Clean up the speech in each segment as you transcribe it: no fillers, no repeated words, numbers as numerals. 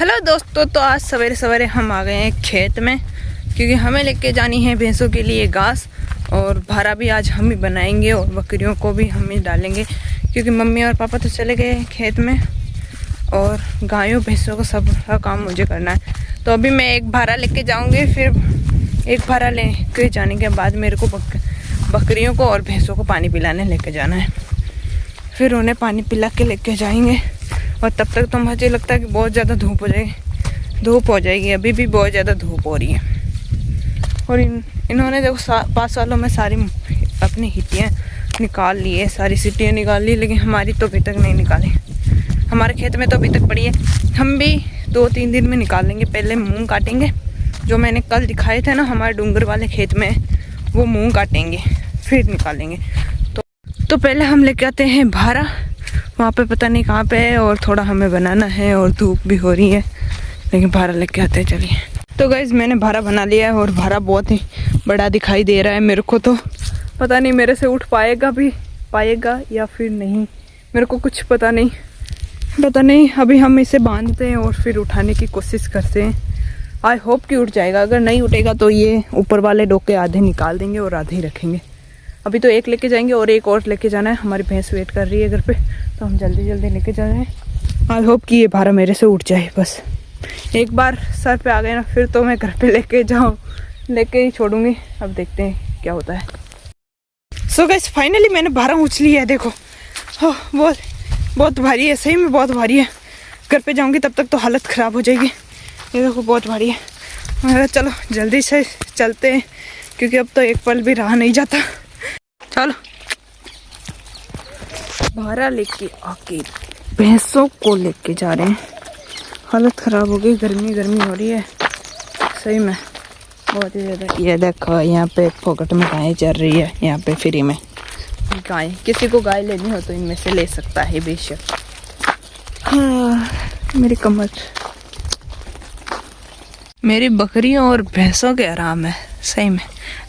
Hello दोस्तों, तो आज सवेरे सवेरे हम आ गए हैं खेत में क्योंकि हमें लेके जानी है भैंसों के लिए घास। और भारा भी आज हम ही बनाएंगे और बकरियों को भी हम ही डालेंगे क्योंकि मम्मी और पापा तो चले गए हैं खेत में और गायों भैंसों का सब का काम मुझे करना है। तो अभी मैं एक भारा लेके जाऊंगी, फिर एक भारा लेके जाने के बाद मेरे को बकरियों को और भैंसों को पानी पिलाने लेके जाना है। फिर उन्हें पानी पिला के लेके जाएंगे और तब तक तो मुझे लगता है कि बहुत ज़्यादा धूप हो जाएगी। अभी भी बहुत ज़्यादा धूप हो रही है। और इन्होंने देखो पास वालों में सारी अपनी हिटियाँ निकाल ली है, सारी सीटियाँ निकाल ली, लेकिन हमारी तो अभी तक नहीं निकाली। हमारे खेत में तो अभी तक पड़ी है। हम भी 2-3 दिन में निकाल लेंगे। पहले मूंग काटेंगे, जो मैंने कल दिखाए थे ना हमारे डूंगर वाले खेत में, वो मूंग काटेंगे फिर निकालेंगे। तो पहले हम लेके आते हैं भारा, वहाँ पे पता नहीं कहाँ पे है और थोड़ा हमें बनाना है और धूप भी हो रही है, लेकिन भारा लेके आते हैं। चलिए तो गाइज़ मैंने भारा बना लिया है और भारा बहुत ही बड़ा दिखाई दे रहा है मेरे को। तो पता नहीं मेरे से उठ पाएगा या फिर नहीं, मेरे को कुछ पता नहीं। अभी हम इसे बांधते हैं और फिर उठाने की कोशिश करते हैं। आई होप कि उठ जाएगा। अगर नहीं उठेगा तो ये ऊपर वाले डोके आधे निकाल देंगे और आधे ही रखेंगे। अभी तो एक लेके जाएंगे और एक और लेके जाना है। हमारी भैंस वेट कर रही है घर पे, तो हम जल्दी लेके जा रहे हैं। आई होप कि ये भारा मेरे से उठ जाए। बस एक बार सर पे आ गए ना, फिर तो मैं घर पे लेके ही छोड़ूंगी। अब देखते हैं क्या होता है। सो गाइस फाइनली मैंने भारा उछ लिया है। देखो बहुत भारी है, सही में बहुत भारी है। घर पे जाऊंगी तब तक तो हालत ख़राब हो जाएगी। ये देखो बहुत भारी है। मगर चलो जल्दी से चलते हैं क्योंकि अब तो एक पल भी रहा नहीं जाता। चलो भारा लेके आके भैंसों को लेके जा रहे हैं। हालत ख़राब हो गई, गर्मी हो रही है सही में बहुत ही ज़्यादा। ये देखो यहाँ पे फोकट में गाय चल रही है, यहाँ पे फ्री में गाय। किसी को गाय लेनी हो तो इनमें से ले सकता है बेशक। हाँ, मेरी कमर, मेरी बकरियों और भैंसों के आराम है सही में।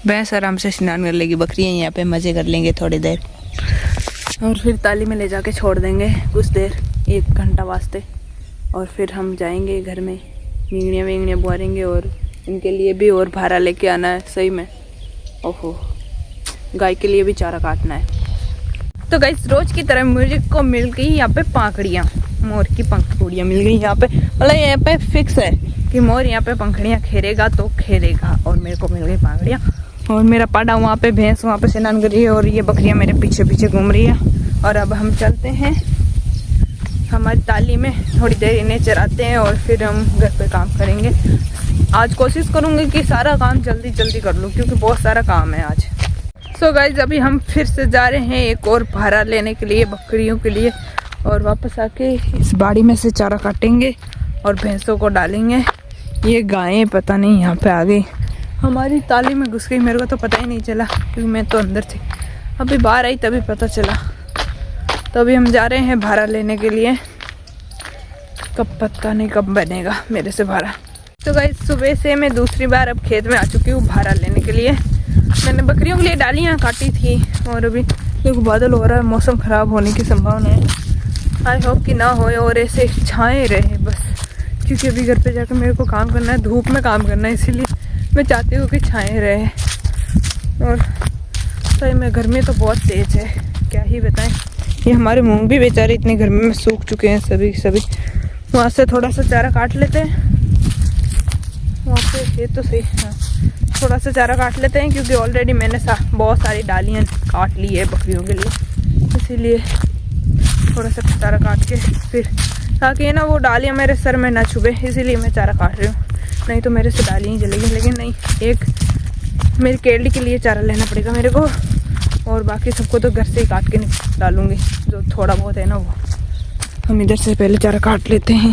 भैंस आराम से स्नान कर लेगी, बकरियाँ यहाँ पे मज़े कर लेंगे थोड़ी देर और फिर ताली में ले जाके छोड़ देंगे कुछ देर, 1 घंटा वास्ते। और फिर हम जाएंगे घर में, मींगड़ियाँ बुआरेंगे और इनके लिए भी और भारा लेके आना है सही में। ओहो, गाय के लिए भी चारा काटना है। तो गाइस रोज की तरह मुझे को मिल गई यहाँ पे पाखड़ियाँ, मोर की पंखुड़ियाँ मिल गई यहाँ पे। मतलब यहाँ पे फिक्स है कि मोर यहाँ पे पंखड़ियाँ खेलेगा तो खेलेगा। और मेरे को मिल गई पाखड़ियाँ और मेरा पाड़ा वहाँ पे, भैंस वहाँ पे स्नान कर रही है और ये बकरियाँ मेरे पीछे घूम रही है। और अब हम चलते हैं हमारी ताली में, थोड़ी देर इन्हें चराते हैं और फिर हम घर पे काम करेंगे। आज कोशिश करूँगी कि सारा काम जल्दी कर लूँ क्योंकि बहुत सारा काम है आज। सो गाइज अभी हम फिर से जा रहे हैं एक और भारा लेने के लिए बकरियों के लिए, और वापस आके इस बाड़ी में से चारा काटेंगे और भैंसों को डालेंगे। ये गायें पता नहीं यहाँ पे आ गई, हमारी ताली में घुस गई। मेरे को तो पता ही नहीं चला क्योंकि मैं तो अंदर थी। अभी बाहर आई तभी पता चला। तो अभी हम जा रहे हैं भारा लेने के लिए। कब पता नहीं कब बनेगा मेरे से भारा। तो गाइस सुबह से मैं दूसरी बार अब खेत में आ चुकी हूँ भारा लेने के लिए। मैंने बकरियों के लिए डालियाँ काटी थी और अभी देखो बादल हो रहा है, मौसम ख़राब होने की संभावना है। आई होप कि ना होए और ऐसे छाए रहे बस, क्योंकि अभी घर पे जाकर मेरे को काम करना है, धूप में काम करना है, इसीलिए मैं चाहती हूँ कि छाए रहे। और सही में गर्मी तो बहुत तेज़ है, क्या ही बताएं। ये हमारे मूंग भी बेचारे इतनी गर्मी में सूख चुके हैं सभी। वहाँ से थोड़ा सा चारा काट लेते हैं, वहाँ से ये तो सही। हाँ, थोड़ा सा चारा काट लेते हैं क्योंकि ऑलरेडी मैंने बहुत सारी डालियाँ काट ली है बकरियों के लिए, इसीलिए थोड़ा सा चारा काट के फिर, ताकि ना वो डालियाँ मेरे सर में ना छुपे, इसीलिए मैं चारा काट रही हूँ। नहीं तो मेरे से डालियाँ ही जलेगी। लेकिन नहीं, एक मेरी केरली के लिए चारा लेना पड़ेगा मेरे को, और बाकी सबको तो घर से ही काट के डालूँगी, जो थोड़ा बहुत है ना वो। हम इधर से पहले चारा काट लेते हैं।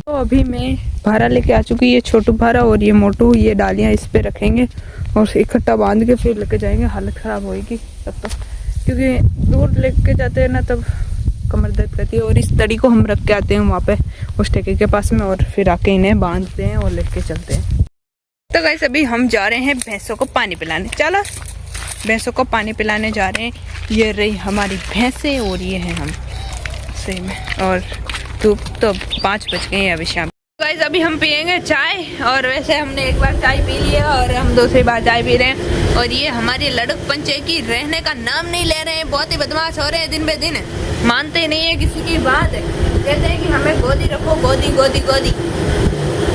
तो अभी मैं भारा लेके आ चुकी, ये छोटू भारा और ये मोटू, ये डालियाँ इस पे रखेंगे और इकट्ठा बांध के फिर लेके जाएंगे। हालत ख़राब होएगी तब तो, क्योंकि दूर लेके जाते हैं ना तब कमर दर्द करती है। और इस तड़ी को हम रख के आते हैं वहाँ पे उस ठेके के पास में, और फिर आके इन्हें बांधते हैं और लेके चलते हैं। तो गाइस अभी हम जा रहे हैं भैंसों को पानी पिलाने। चलो भैंसों को पानी पिलाने जा रहे हैं। ये रही हमारी भैंसें और ये हैं हम सही में। और धूप तो 5 बज गए हैं अभी शाम। गाइस अभी हम पियेंगे चाय, और वैसे हमने एक बार चाय पी ली है और हम दूसरी बार चाय पी रहे हैं। और ये हमारे लड़क पंचे की रहने का नाम नहीं ले रहे हैं, बहुत ही बदमाश हो रहे हैं दिन बे दिन, मानते नहीं है किसी की बात। कहते हैं कि हमें गोदी रखो, गोदी गोदी गोदी।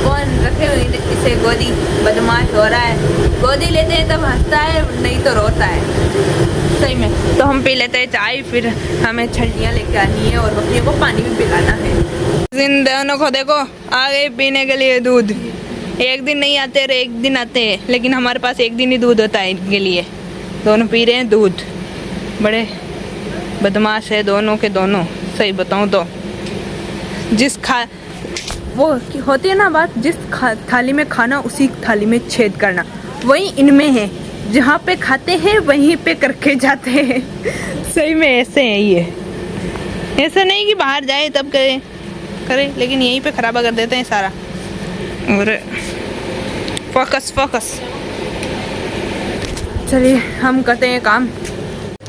कौन रखे हुए इसे गोदी, बदमाश हो रहा है। गोदी लेते हैं तब हंसता है, नहीं तो रोता है सही में। तो हम पी लेते हैं चाय, फिर हमें छलियाँ लेके आनी है और बकरियों को पानी भी पिलाना है। इन दोनों को देखो आ गए पीने के लिए दूध। एक दिन नहीं आते और एक दिन आते हैं, लेकिन हमारे पास एक दिन ही दूध होता है इनके लिए। दोनों पी रहे हैं दूध, बड़े बदमाश है दोनों के दोनों। सही बताऊं तो वो होती है ना बात, जिस थाली में खाना उसी थाली में छेद करना, वही इनमें है। जहाँ पे खाते हैं वहीं पे करके जाते हैं। सही में ऐसे है ये, ऐसा नहीं कि बाहर जाए तब करे, लेकिन यहीं पे खराबा कर देते हैं सारा। और फोकस फोकस, चलिए हम करते हैं काम।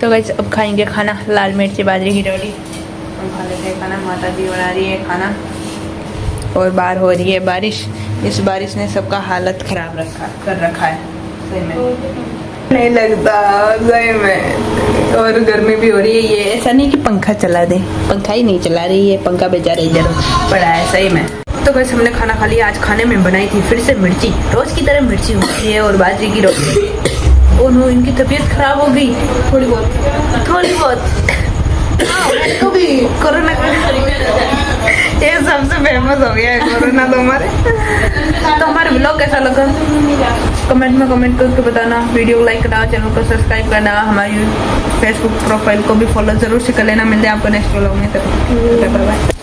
तो गाइस अब खाएंगे खाना, लाल मिर्ची बाजरे की रोटी। हम खा लेते हैं खाना, माता जी बना रही है खाना और बाहर हो रही है बारिश। इस बारिश ने सबका हालत खराब कर रखा है सही में, नहीं लगता सही में। और गर्मी भी हो रही है, ये ऐसा नहीं कि पंखा चला दे, पंखा ही नहीं चला रही है, पंखा बेचारा इधर पड़ा है सही में। तो बस हमने खाना खा लिया। आज खाने में बनाई थी फिर से मिर्ची, रोज की तरह मिर्ची होती है और बाजरे की रोटी। और नो इनकी तबीयत खराब हो गई थोड़ी बहुत। हाँ, तो भी कोरोना ये सबसे फेमस हो गया है कोरोना तो हमारे। तो हमारे ब्लॉग कैसा लगा कमेंट में कमेंट करके बताना। वीडियो को लाइक करना, चैनल को सब्सक्राइब करना, हमारी फेसबुक प्रोफाइल को भी फॉलो जरूर से कर लेना। मिलते हैं आपको नेक्स्ट ब्लॉग में, तब बाय बाय।